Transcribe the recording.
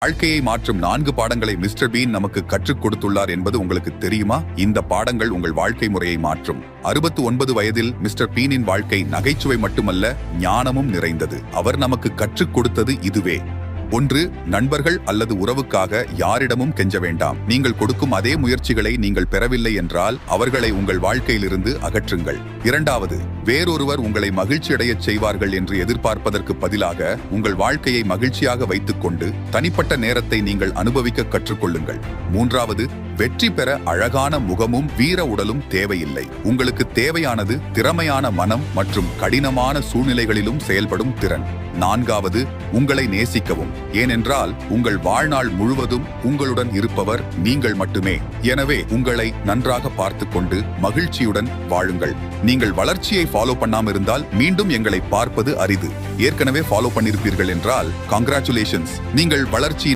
வாழ்க்கையை மாற்றும் 4 பாடங்களை மிஸ்டர் பீன் நமக்கு கற்றுக் கொடுத்துள்ளார் என்பது உங்களுக்கு தெரியுமா? இந்த பாடங்கள் உங்கள் வாழ்க்கை முறையை மாற்றும். 69 வயதில் மிஸ்டர் பீனின் வாழ்க்கை நகைச்சுவை மட்டுமல்ல, ஞானமும் நிறைந்தது. அவர் நமக்கு கற்றுக் கொடுத்தது இதுவே. 1. நண்பர்கள் அல்லது உறவுக்காக யாரிடமும் கெஞ்ச வேண்டாம். நீங்கள் கொடுக்கும் அதே முயற்சிகளை நீங்கள் பெறவில்லை என்றால் அவர்களை உங்கள் வாழ்க்கையிலிருந்து அகற்றுங்கள். 2. வேறொருவர் உங்களை மகிழ்ச்சியடையச் செய்வார்கள் என்று எதிர்பார்ப்பதற்கு பதிலாக உங்கள் வாழ்க்கையை மகிழ்ச்சியாக வைத்துக் கொண்டு தனிப்பட்ட நேரத்தை நீங்கள் அனுபவிக்க கற்றுக்கொள்ளுங்கள். 3. வெற்றி பெற அழகான முகமும் வீர உடலும் தேவையில்லை. உங்களுக்கு தேவையானது திறமையான மனம் மற்றும் கடினமான சூழ்நிலைகளிலும் செயல்படும் திறன். 4. உங்களை நேசிக்கவும். ஏனென்றால் உங்கள் வாழ்நாள் முழுவதும் உங்களுடன் இருப்பவர் நீங்கள் மட்டுமே. எனவே உங்களை நன்றாக பார்த்துக் கொண்டு மகிழ்ச்சியுடன் வாழுங்கள். நீங்கள் வளர்ச்சியை ஃபாலோ பண்ணாம இருந்தால் மீண்டும் எங்களை பார்ப்பது அரிது. ஏற்கனவே ஃபாலோ பண்ணிருப்பீர்கள் என்றால் கங்க்ராச்சுலேஷன்ஸ், நீங்கள் வளர்ச்சி